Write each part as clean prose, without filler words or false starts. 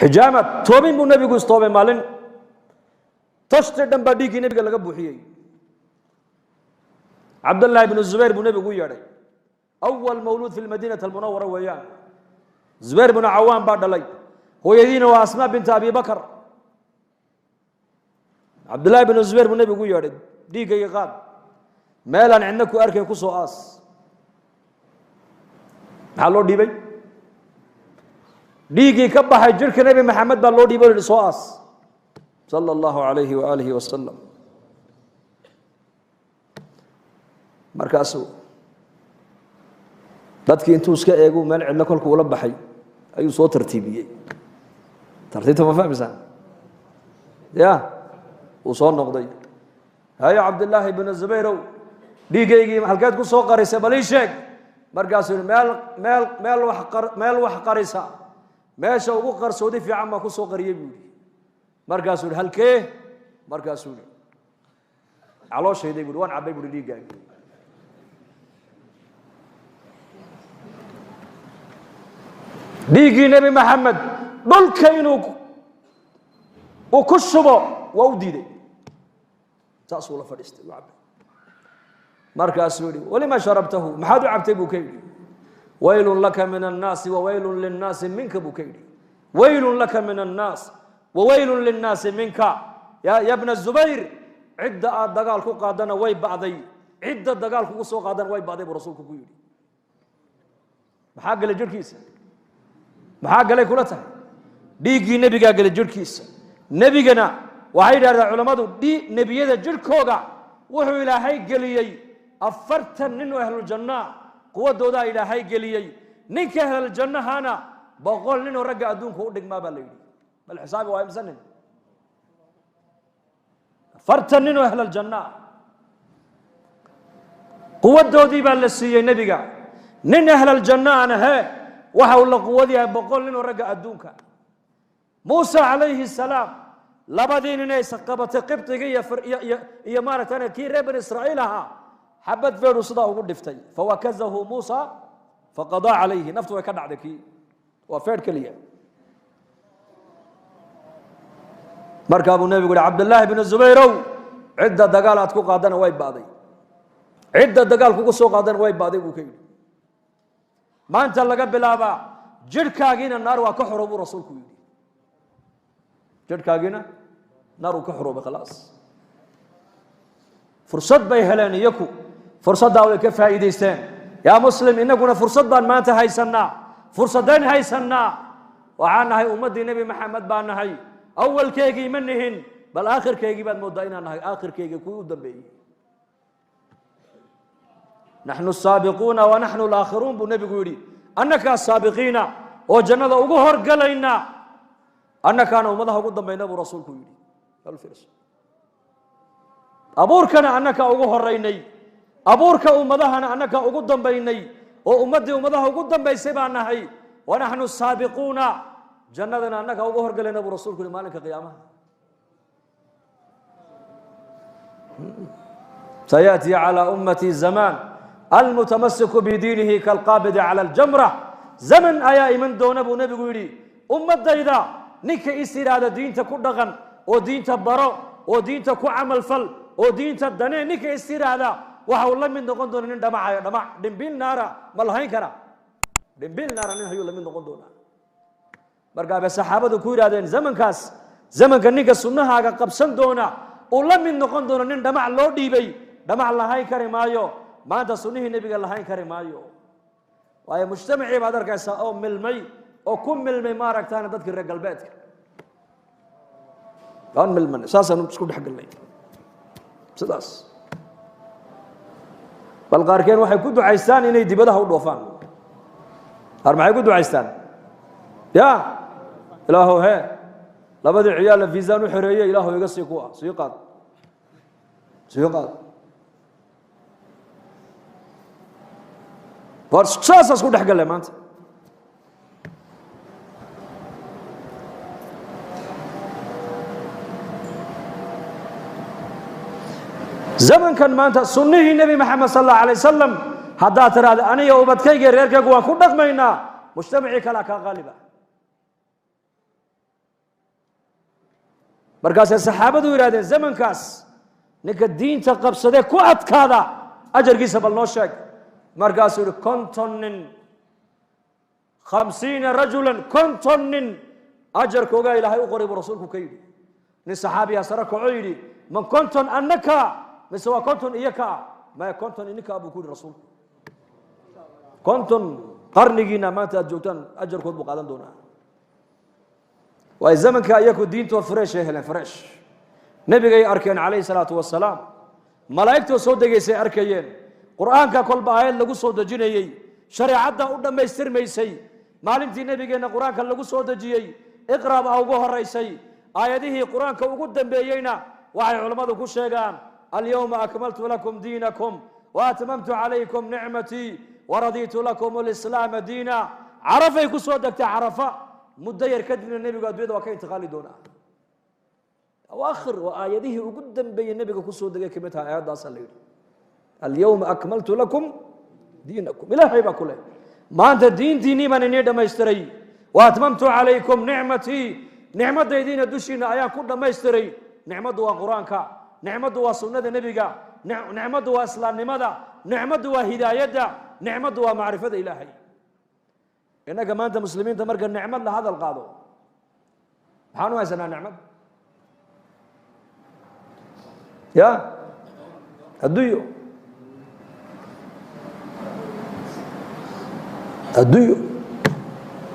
حجامة توبين بو نبي قوس توبين مالين تشتدن بديكي نبي قال لك بوحيي عبد الله بن الزبير بن نبي قوي ياري أول مولود في المدينة المنورة وياه زبير بن عوام بعد لي هو يدين وأسماء بنت أبي بكر عبد الله بن الزبير بن نبي قوي ياري ديك يقاد مالا عندك أركي كوسو آس حلو دي بي ديك يكبح الجرك نبي محمد بالله دي بي لسواس صلى الله عليه وآله وسلم مركاسو dadkii intuu iska eego meel cidla kolku ula baxay ayuu soo tartiibiyay tartiibta ma fahmaysan ya uu soo noqday hayo Abdullah ibn Zubayr dhiigaygii halkeed ku soo qarisay bal ii sheeg markaas meel wax qarisa meesha ugu qarsoodi fiican ma ku soo qariyay buu markaas halkee markaas calooshayday buu waan cabay buu dhiigaygii ديجي نبي محمد دول كينو وكشبه ووديدي تأصول فريست وعب مركز سوري ولما شربته ما حد عبته بكيدي ويل لك من الناس وويل للناس منك بكيدي ويل لك من الناس وويل للناس منك يا ابن الزبير عدة دقال كو قادنا وي بعضي عدة دقال كو سو قادنا وي بعضي برسولك كيدي بحق لجركيس maxaa galay kula tahay dhiigii nabiga galay jirkiisa nabigana waxay yiraahdaan culimadu nabiyada jirkooda wuxuu ilaahay galiyay 40 nin oo ahlul janna quwadooda ilaahay galiyay ninka ahlul jannahana 100 nin oo rag adduunka u dhigmaa baa la yiri bal xisaabi waa imsanin 40 nin oo ahlul janna quwadoodii baa la siiyay nabiga nin ahlul janna ana waxa uu la quwadiyaa 100 nin oo rag adduunka Musa alayhi salaam labadiin inay saqabatay qibtiga iyo maaratan kii reer Israa'iil aha xabad feeru sida ugu dhiftay fawakazahu Musa faqada alayhi naftu way ka dhacday kii waa feer kaliya marka abu nabi guri Abdullah ibn Zubayr cidda dagaal aad ku qaadana way baaday cidda dagaal ku soo qaadana way baaday uu kay maanta laga bilaaba jirkaagiina naar waa ka xorobu rasuulku yiri jirkaagiina naar uu ka xorobo khalaas fursad bay heleen iyaku fursadda way ka faa'iideysteen ya muslim inaguna fursaddan maanta haysanaa fursaddan haysanaa waxaan nahay ummadii nabi maxamed baan nahay awalkeegii ma nihin bal aakhirkeegii baad moodaa inaan nahay aakhirkeegii ku u dambeeyay نحن السابقون ونحن الآخرون بالنبي يقولي أنك السابقين وجنة أجهر قلينا أنك أنا ومضى قدام بين أبو رسولك يقولي الفرس أبورك أنا أنك أجهر ريني أبورك ومضى أنا أنك قدام بيني وأمدي ومضى قدام بين سبعنا هي ونحن السابقون جنة أنك أجهر قلينا أبو رسولك مالك قيامة سيأتي على أمتي الزمان المتمسك بدينه كالقابض على الجمرة زمن أيا من دون أبو نبي يقولي أمة إذا نك إسير هذا دين تكون دغن ودين تبرأ ودين تكون عمل فل ودين تدني نك إسير هذا وحول من دون دون دمع دمبيل نارا ملهين كنا دمبيل نارا نحيول من دون دون برجع بسحابة كوير هذا زمن كاس زمن كنيك السنة هذا قبسن دونا ولا من دون دون دمع لودي بي دمع الله هاي كريم أيو ما أنت سنيه النبي قال هاي كريم أيو وهي مجتمعي بعد ركعة أو ملمي أو كم ملمي ما ركتان تذكر رجال بيتك كان ملمن أساسا نسكت حق الله سداس بالقاركين واحد كده عيستان إني دي بدها ودوفان هرمع يقولوا عيستان يا إلهه هي لابد عيال فيزان وحرية إلهه يقصي قوة سيقاد فرصاص أسكت حق الله ما أنت زمن كان ما أنت سنه النبي محمد صلى الله عليه وسلم هذا ترى أنا يا أبد كي غير كي جوا كل دقمينا مجتمعي كلا كغالبا markaas saxaabadu yiraahdeen zamankaas ninka diinta qabsade ku adkaada ajarkiisa bal noo sheeg markaas uu kontonin 50 rajulan kontonin ajarkooga ilaahay u qoray rasuulku ka yiri nin saxaabiya sarako yiri man konton annaka miswa konton iyaka ma konton ininka abu ku rasuulku konton qarnigiina maanta joogtaan ajarkood buu qaadan doonaa waa zamanka ayaku diintu fresh helan fresh nabigay arkeen kaleey salaatu wasalaam malaa'iktu soo degaysay arkayeen quraanka kolba aayad lagu soo dajinayay shariicada u dhameystirmaysay maalintii nabigeena quraanka lagu soo dajiyay iqra baa ugu horeysay aayadihii quraanka ugu dambeeyayna waxay culimadu ku sheegaan al-yawma akmaltu lakum diinakum wa atmamtu alaykum ni'mati wa raditu lakum al-islam diina arafay ku soo dagtay arafa mudayr kadibna nabiga adduunyada waa ka intiqaali doona awaakhir wa aayadihii ugu dambeeyay nabiga ku soo dagay kamid ah aayadaas la yiri al-yawma akmaltu lakum diinakum ilaahay ba kule maanta diintiini baan inii dhamaystiray wa atmamtu alaykum ni'mati ni'madaydiina dushiina ayaan ku dhamaystiray ni'madu waa quraanka ni'madu waa sunnada nabiga ni'madu waa islaamnimada ni'madu waa hidaayada ni'madu waa maarifada ilaahay inaga maanta muslimiinta marka ni'mad la hadal qaado waxaan u haysanaa ni'mad ya adduunyo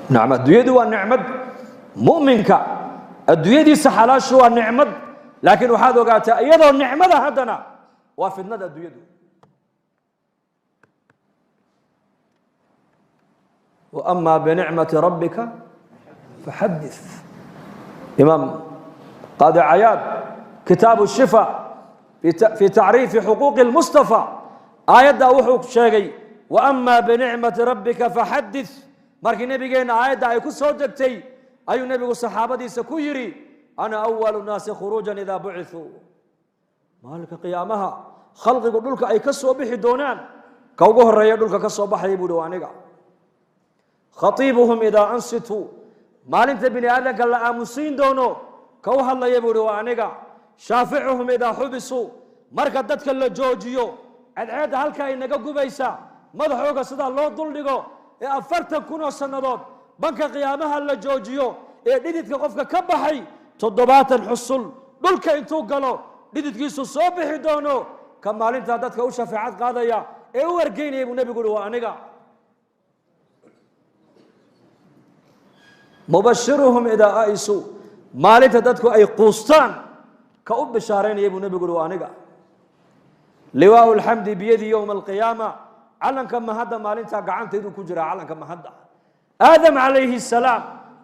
نعمة الدنيا waa nicmad mu'minka adduunyadiisa xalaashu waa nicmad laakiin waxaad ogaataa iyadoo nicmada haddana waa fidnada adduunyadu وأما بنعمة ربك فحدث إمام قاضي عياض كتاب الشفاء في تعريف حقوق المصطفى آيات وحو شيغي وأما بنعمة ربك فحدث markii nabigeena aayada ay ku soo degtay ayuu nabigu saxaabadiisa ku yiri ana awwalu naas khurujan idha bu'ithu maalka qiyaamaha khalqigu dhulka ay ka soo bixi doonaan ka ugu horeeya dhulka ka soo baxay buu aniga khatibuhum idha ansitu maalinta bini aadanka la aamusin doono ka u hadlaya buu aniga shaaficuhum idha hubisu marka dadka la joojiyo cadceed halka ay naga gubaysa madaxooga sida loo dul dhigo ee 40,000 sanadood banka qiyaamaha la joojiyo ee dhididka qofka ka baxay 70 xusul dhulka intuu galo dhididkiisu soo bixi doono ka maalinta dadka u shafaacad qaadaya ee u wargeynaya buu nabigu waa aniga mubashiruhum idha aisu maalinta dadku ay quustaan ka u bishaareynaya buu nabigu waa aniga liwaa'ul hamdi biyadi yawm al-qiyamah علنك مهدا مالنتا غعنتيدو كجرا علنك مهدا آدم عليه السلام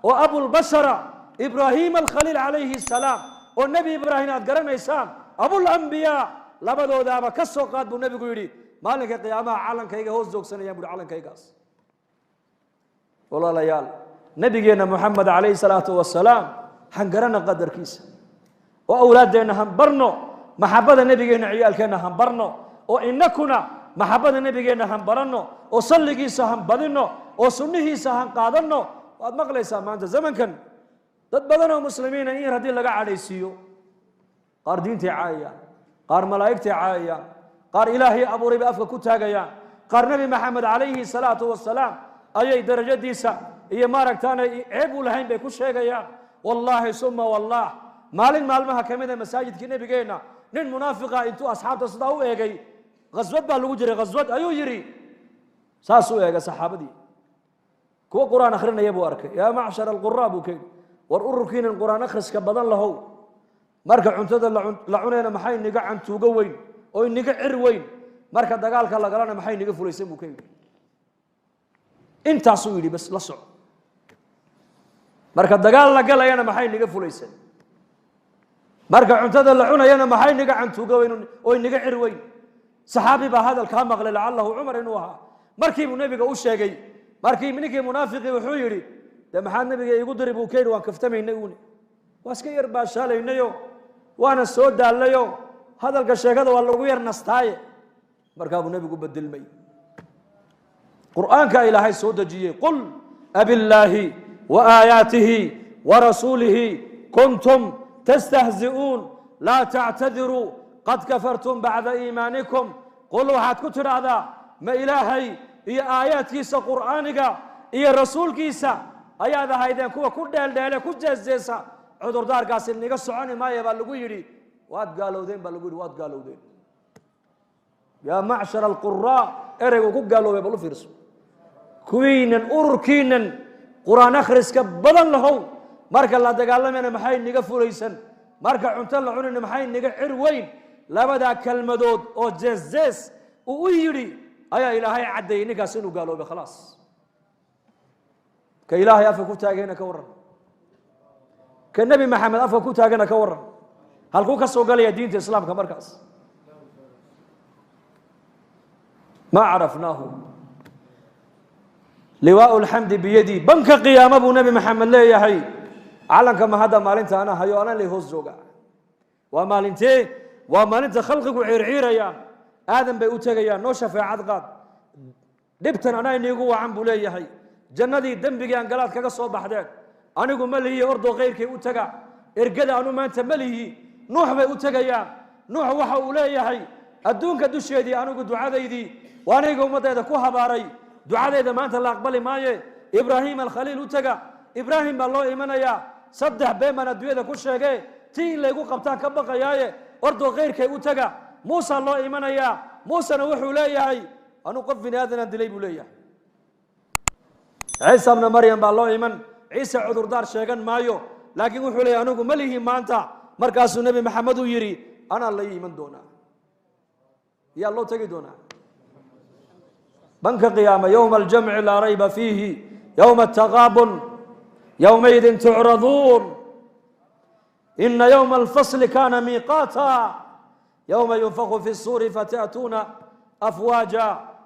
وأبو البشر إبراهيم الخليل عليه السلام والنبي إبراهيم أدقرنيسان أبو الأنبياء لبدو دابا كسو قاد بو نبي يري مالك قيامة علنك يغا هوس دوك سنة يبدو علنك يغاس والله ليال نبينا محمد عليه الصلاة والسلام حنقرنا قدر كيس وأولادنا هم برنو محبة نبينا عيال كنا هم برنو وإنكنا محبة نبينا هم برنو وصليgiisa هم badino oo sunnihiisa هم qaadano waad maqlaysaa maanta zamankan dad badan oo muslimiin ah in hadii laga cadeeysiyo qaar diinta caayaya qaar malaa'ikta caayaya qaar ilaahi abuuray afka ku taagaya qaar nabi maxamed alayhi salaatu wasalaam ayay darajadiisa iyo maaragtaana ceeb u lahayn bay ku sheegayaan wallahi summa wallah maalin maalmaha kamida masaajidka nabigeena nin munaafiqa intuu asxaabta sida u eegay غزوة بالوجري غزوة أيو يري ساسو يا صحابتي كو قرآن آخرنا يبو أرك يا معشر القراب وكين والأركين القرآن أخرس كبدن له مركع عنتد لعنينا محي نقع عن توجوين أو نقع عروين مركع دجال كلا قالنا محي نقع فليسين وكين أنت عصويلي بس لصع مركع دجال لا قال أنا محي نقع فليسين مركع عنتد لعنينا محي نقع عن توجوين أو نقع عروين صحابي بهذا الكلام قال لعله عمر انها مركب النبي او شيغي مركب منك منافق وحو يري ده maxaa nabiga igu daribu keen waan kaftamayna uuni waska yar ba shalaynayo waana soo daalayo hadalka sheegada waa lagu yar nastaaye markaa uu nabigu bedelmay quraanka ilaahay soo dajiyay qul abillahi wa ayatihi wa rasulihi kuntum تستهزئون لا تعتذروا قد كفرتم بعد إيمانكم قل waxaad ku tidhaahdaa ma ilaahay iyo aayaadkiisa qur'aaniga iyo rasuulkiisa ayaad ahaydeen kuwa ku dheeldheele ku jeesjeesa cudurdaarkaasi niga soconi maayo baa lagu yidhi waad gaalowdeen baa lagu yidhi waad gaalowdeen yaa macshar alquraa ereygu ku gaaloobay bal u fiirso kuwiinan ururkiinan qur'aan akhriska badan lahow marka la dagaalamayna maxay niga fulaysan marka cunto la cunayna maxay niga cir weyn labadaa kelmadood oo jeesjees uu u yidhi ayaa ilaahay caddeeyey ninkaas inuu gaaloobay khalaas ka ilaahay afka ku taagayna ka warran ka nebi maxamed afka ku taagana ka warran halkuu ka soo galaya diinta islaamka markaas ma carafnaahu liwaau lxamdi biyadii banka qiyaama buu nebi maxamed leeyahay calanka ma hadda maalinta ana hayo anaa lay hoos jooga waa maalintee waa maalinta khalqigu ciirciirayaan aadan bay u tegayaan noo shafeecad qaad dhibtan anaa iniigu wacan buu leeyahay jannadii dembigii aan galaad kaga soo baxdeen anigu ma lihi ordoo kayrkay u taga ergada anu maanta ma lihi nuux bay u tegayaan nuux waxa uu leeyahay adduunka dusheedii anigu ducadaydii waa aniga ummaddeeda ku habaaray ducadeyda maanta la aqbali maaye ibraahim alkhaliil u taga ibraahim baa loo imanayaa saddex been baan adduunyada ku sheege tii in laygu qabtaan ka baqayaaye ordoo kayrkay u taga muusa loo imanayaa muusena wuxuu leeyahay anuu qof bini aadanaan dilay buu leeyahay ciisa bna maryam baa loo iman ciise cudurdaar sheegan maayo laakiin wuxuu leeyahay anigu ma lihi maanta markaasuu nebi maxamed uu yidhi anaa la iman doonaa yaa loo tegi doonaa banka qiyaama yowma aljamci laa rayba fiihi yowma ataqaabun yowmaidin tucraduun ina yowma alfasli kana miiqaata yowma yunfaku fi الsuuri fata'tuuna afwaaja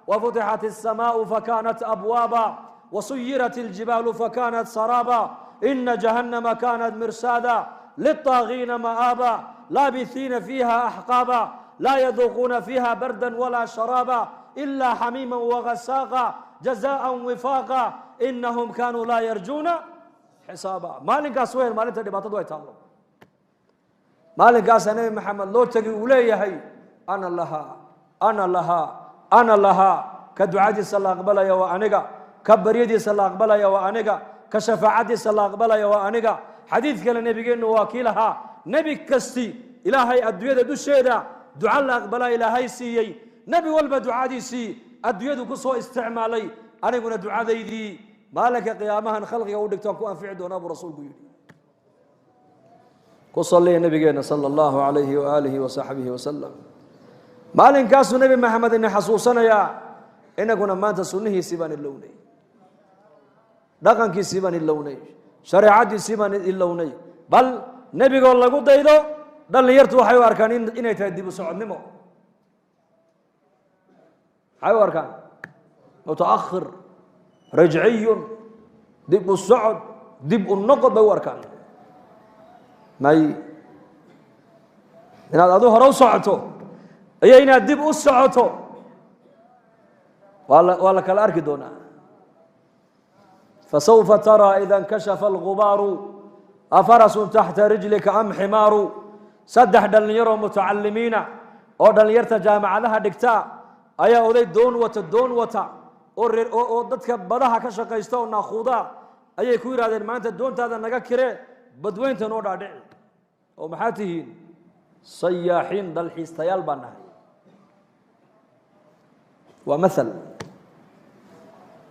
wafutixat الsamaau fakanat abwaaba wasuyirat اljibaalu fakanat saraaba ina jahannama kanat mirsaada liلطaagiina ma'aaba laabithiina fiiha axqaaba laa yaduuquuna fiiha barda walaa sharaaba إلا حميما وغساقا جزاء وفاقا إنهم كانوا لا يرجون حسابا مالك أسوين مالك تدبات دوي تالله مالك أسنى محمد لو تجي وليه هي أنا لها أنا لها أنا لها كدعاء صلى أقبل يا وأنجا كبريدي صلى أقبل يا وأنجا كشفاعتي صلى أقبل يا وأنجا حديث كلا نبي جن وكيلها نبي كستي إلهي الدنيا دوشيدا دعاء أقبل إلهي سيي نبي والبا دعاديسي أدويدو كسو استعمالي أنا قلنا دعاديدي مالك قيامها خلقي أقول لك تنكو أنفع دون أبو رسول قيل كصلي نبينا صلى الله عليه وآله وصحبه وسلم مالك كاسو نبي محمد إن حصوصنا يا إن كنا ما تسنه سيبان اللوني دقنك سيبان اللوني شريعتي سيبان اللوني بل نبي قال الله قد إذا دل يرتو حيو أركان إن يتهدي بسعود نمو حيو أركان متأخر رجعي دب الصعد دب النقد بو أركان ماي إن هذا ظهر صعته أي إن دب الصعته ولا كالأرك دونا فسوف ترى إذا انكشف الغبار أفرس تحت رجلك أم حمار سدح دلنيرو متعلمين أو دلنيرتا جامع لها دكتا أيا أودي دون وتا oo dadka badaha ka shaqeysta oo naaquuda ayay ku yiraahdeen maanta doontaada naga kire badweynta noo dhaadhici oo maxaa tihiin sayaaxiin dalxiistayaal baan nahay waa masal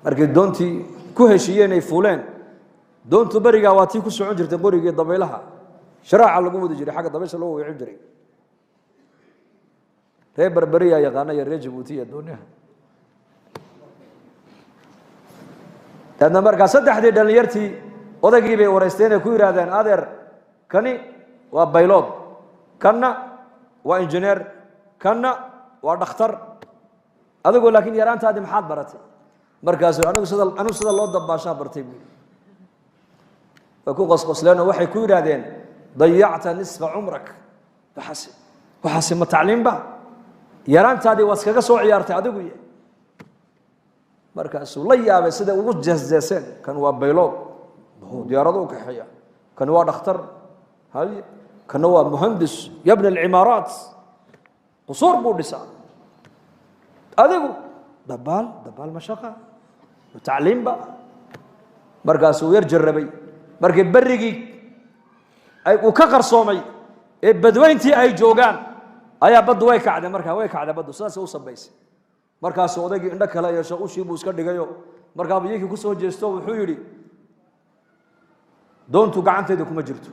markii doontii ku heshiiyeen ay fuuleen doontu bariga waa tii ku socon jirtay qorigii dabaylaha sharaaca lagu wadi jiray xagga dabaysha loo wicin jiray reer barbariya yaqaana iyo reer Jabuuti iyo dooniyaha dadna markaa saddexdii dhalinyartii odaygii bay wareysteen ku yiraahdeen adeer kani waa baylod kana waa engineer kana waa dhakhtar adigu laakiin yaraantaadi maxaad baratay markaas anigu sida loo dabaashaa bartay buu ku qosqosleen waxay ku yiraahdeen dayacta nisfa umrak waxasi ma tacliim ba yaraantaadi waad kaga soo ciyaartay adigu markaasuu la yaabay sida ugu jeesjeeseen kan waa baylod diyaaradu ka xaya kan waa dhakhtar hal كان هو مهندس يبني العمارات قصور بوليسا هذا دبال مشقة وتعليم بقى مركز ويرجع الربي مركز برقي أي وكقر صومي بدوينتي أي جوجان أي بدو ويك عدا مركز بدو ساس وصل بيس مركز سعودي عندك هلا يشاء شيء بوسكر دقيقة مركز بيجي كسر جستو وحيري دونتو قعنتي دكم جرتو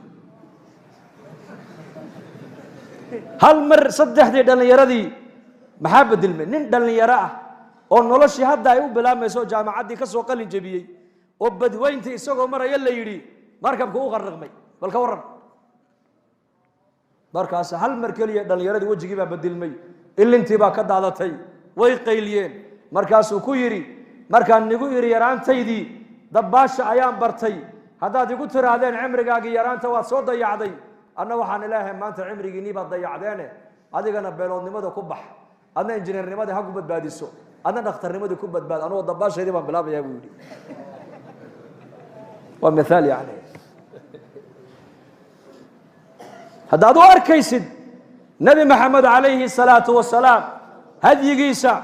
هل مر صدح دي دلنا يردي محبة المن نين دلنا يراه أو نولش هذا يو بلا ما يسوي جامعة دي كسر قليل جبيه وبدوينتي يسوق مرة يلا يري مركب كوه غرقمي بالكورن مركز هل مركلية دلنا يردي وجهي بدل مي اللي انتباه كده على تي ويقيلين مركز وكويري مركز نقول يران تيدي دباش أيام برتي هذا يقول ترى هذين عمرك أجي يران توا صوت ضيعدي أنا وحنا الله ما أنت عمري جنيه بضيعدانه هذا كنا بلون نمد كبح أنا إنجنير نمد هاكو بدبادي السوق أنا دكتور نمد كوب بدباد أنا والضباش هذي ما بلا بيا بودي ومثال يعني هذا دوار كيسد نبي محمد عليه الصلاة والسلام هذه جيسا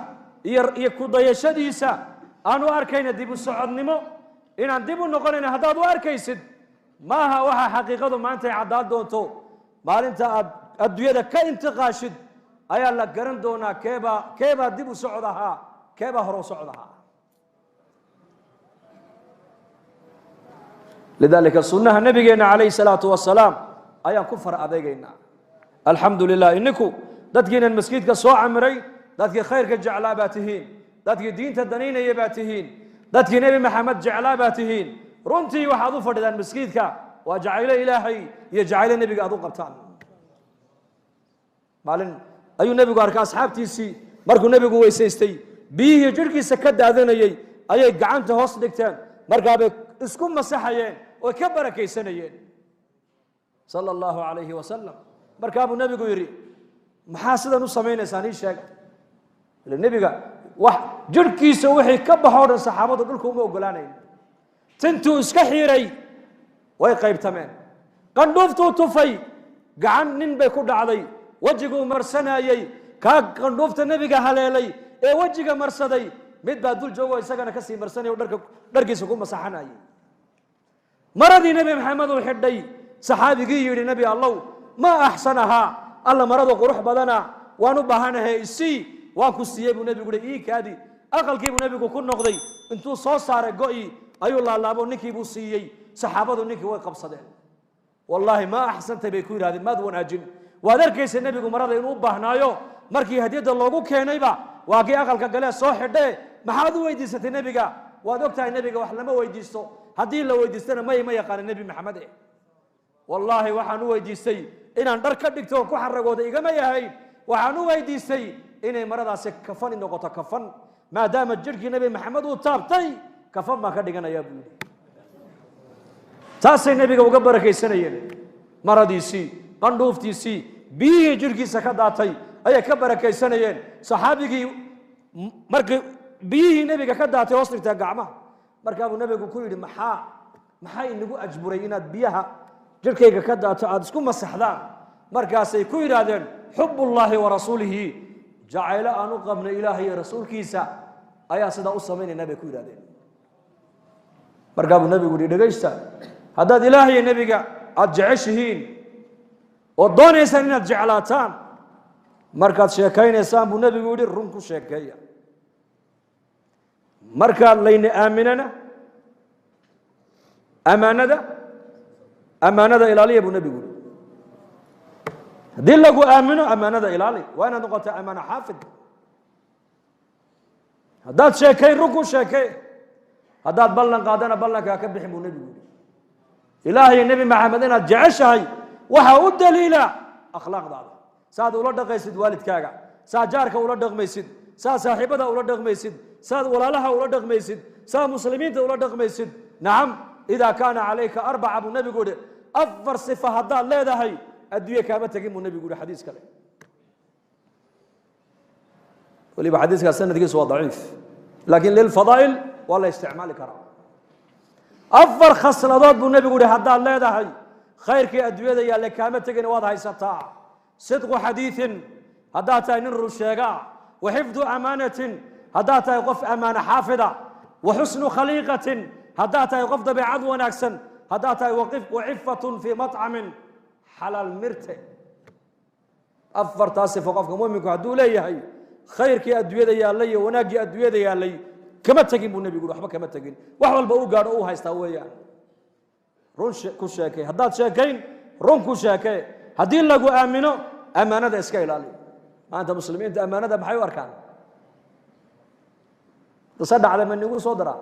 يكود يشديسا أنا أركين ديبو السعود نمو إن ديبو نقولين هذا دوار كيسد ما هو حقيقة ما أنت عداد دونتو ما أنت الدنيا كأنت قاشد أي الله قرن دونا كيبا ديبو سعودها كيبا هرو سعودها لذلك السنة النبي عليه الصلاة والسلام أي كفر أبينا الحمد لله إنكو دتجين المسجد كسوع عمري دتجي خير كجعلا باتهين دتجي دين تدنين يباتهين دتجي نبي محمد جعلا باتهين runtii waxaad u fadhidaan masjiidka waa jacaylo ilaahay iyo jacaylo nabiga aad u qabtaan maalin ayuu nabigu arkay asxaabtiisii markuu nabigu weysaystay biyihii jirkiisa ka daadanayay ayay gacanta hoos dhigteen markaa bay isku masaxayeen oo ka barakaysanayeen sallallahu alayhi wa sallam markaa buu nabigu yiri maxaa sidan u sameeynaysaa ii sheeg nabiga wax jirkiisa wixii ka baxo dhan saxaabadu dhulka uma ogolaanayeen تنتو اسكحيري way qaybtameen qandhooftu tufay gacan nin bay ku dhacday wajigu marsanayay ka qandhoofta nabiga haleelay ee wajiga marsaday mid baa dul joogo isagana ka sii marsanay oo dharkiisa ku masaxanayay maradii nabi maxamed uu xidhay saxaabigii yiri nabi allah ma ahsanaha alla maradu qurux badana waanu baahanahay si waan ku siiyay buu nabigu ii kaadi aqalkii buu nabigu ku noqday intuu soo saaray go'i ayuu laalaabo ninkii buu siiyay saxaabadu ninkii way qabsadeen wallahi ma ahsanta bay ku yiraahdeen maad wanaajin waad arkaysa nabigu marada inuu baahnaayo markii hadiyada loogu keenayba waagii aqalka gale soo xidhay maxaad u weydiisatay nabiga waad ogtahay nabiga wax lama weydiisto hadii la weydiistana ma yaqaan nabi maxamed wallahi waxaan u weydiistay inaan dhar ka dhigto ku xaragooda igama yahay waxaan u weydiistay inay maradaas kafan noqoto kafan maadaama jirkii nabi maxamed uu taabtay kafan ma ka dhiganaya buu taasay nabiga uga barakaysanayeen maradiisi qandhooftiisi biyo jirkiisa ka daatay ay ka barakaysanayeen saxaabigii markii biyo nabiga ka daatay hoos dhigta gacmaha markaa uu nabigu ku yiri maxaa inagu ajburay inaad biyaha jirkayga ka daato aad isku masaxdaan markaasay ku yiraahdeen hubbullahi wa rasuulihi ja'ala anu qabna ilaahi rasuulkiisa ayaa sida u sameeyay nabiga ku yiraahdeen markaa uu nabigu dhageysta haddaad ilaahay nabiga aad jeceshihiin oo doonaysaan inaad jeclaataan markaad sheekaynaysaan buu nabigu yiri run ku sheekeeya markaad layna aaminana amaanada ilaaliya buu nabigu yiri haddii lagu aamino amaanada ilaali waa inaad noqoto amaana xaafid haddaad sheekay run ku sheekay haddaad ballan qaadana ballankaa ka bixin buu nabigu yiri إلهي النبي محمد أنا جعشهاي وحاود دليلا أخلاق ذا ساد ولا دقيسد والد كاجا ساد جارك ولا دقميسد ساد صاحبه ولا دقميسد ساد ولا لها ولا دقميسد ساد مسلمين ولا دقميسد نعم إذا كان عليك أربعة أبو النبي يقول أفضل صفة هذا لا ده هي الدنيا كامل تجيب النبي يقول حديث كله واللي بحديث كالسنة دي سوى ضعيف لكن للفضائل ولا استعمال كرام أفضل خصلات بالنبي يقول هذا لا ده هي خيرك أدوية يا لكامتك واد هيستا صدق حديث هداتا نر الشيغا وحفظ أمانة هداتا يقف أمانة حافظة وحسن خليقة هداتا يقف بعض ونكسن هداتا يوقف وعفة في مطعم حلال مرته أفر تاسف وقفك مؤمنك عدو لي هي خيرك أدوية يا لي وناجي أدوية يا لي كما تجين النبي يقول وحبا كما تجين وحول بقول قال أوه هيستوي يعني رون كل شاكي هدات شاكين رون كل شاكي هدين لقوا آمنوا أمانة ده إسكايل علي ما أنت مسلمين أنت أمانة ده بحي وأركان تصدق على من يقول صدرا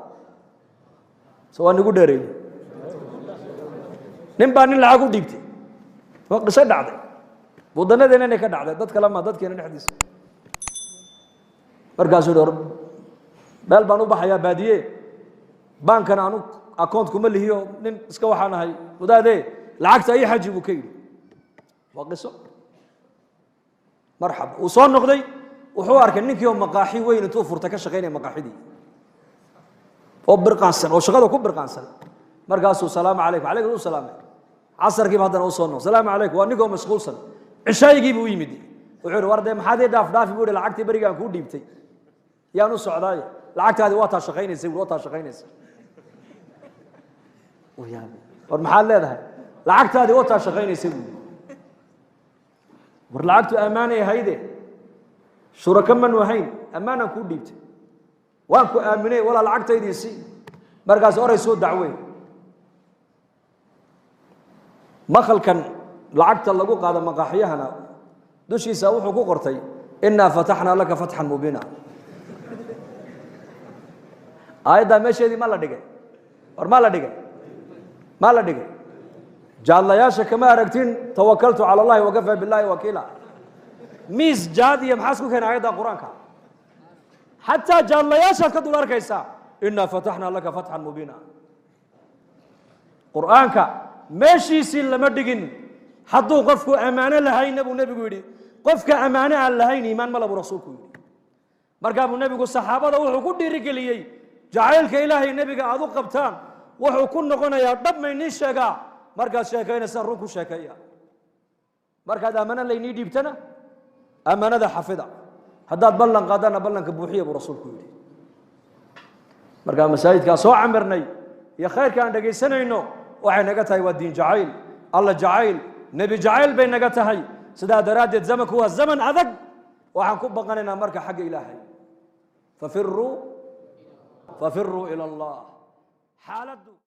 سواء نقول داري نبان العقود ديبتي وقت صدق عليه ودنا دينا نكد عليه ضد كلام ما ضد كنا نحدث مركز الأوروب بل بانو بحياة بادية بان كان عنو أكونت كمل هي نن إسكوا حنا هاي وده ده العكس أي حاجة بكيل وقصة مرحبا وصار نقضي وحوار كأنك يوم مقاحي وين توفر تكشغين مقاحي دي وبرقانسن وشغله كبرقانسن مركز السلام عليكم عليكم السلام عصر كيف هذا وصلنا السلام عليكم وانكم مشغول سن عشاء يجيبوا يمدي وعير ورده محادي داف يقول العكتي بريقان كو ديبتي يا نص عداية العكت هذه واتها شقينيسي واتها شقينيسي ويا والمحل هذا العكت هذه واتها شقينيسي والعكت أمانة هيدي شركاء من وهين أمانة كود ديبت وانكو آمنة ولا العكت هيدي سي مركز أوري سود دعوين مخل كان العكت اللي قو قادة مقاحيها هنا دوشي يساوي حقوق قرتي إنا فتحنا لك فتحا مبينا آيدا ماشي دي ما لا دغه اور ما لا دغه جالله يا كما ارغتين توكلت على الله وكفى بالله وكيلا ميز جادي محاسكو كان آيدا قرانك حتى جالله يا كدول اركيسا إنا فتحنا لك فتحا مبينا قرانك ماشي سين لما دغين حدو قفكو امانه لهين ابو نبي يري قفك امانه لهين ايمان ملب رسولك marka ابو نبي صحابته wuxuu ku dhiirigeliyay jacaylka ilaahay nabiga aad u qabtaan wuxuu ku noqonayaa dhab meeyni sheega markaad sheekaynaysan run ku sheekaya markaad amana leeyni dhiibtana amanada xafida haddaad ballan qaadana ballanka buuxiya buu rasuulku yiri marka masaajidka soo camirnay iyo khayrka aan dhageysanayno waxay naga tahay waa diin jacayl allah jacayl nabi jacayl bay naga tahay sida daraadeed zamanku waa zaman adag waxaan ku baqanaynaa marka xagga ilaahay ففروا إلى الله حالته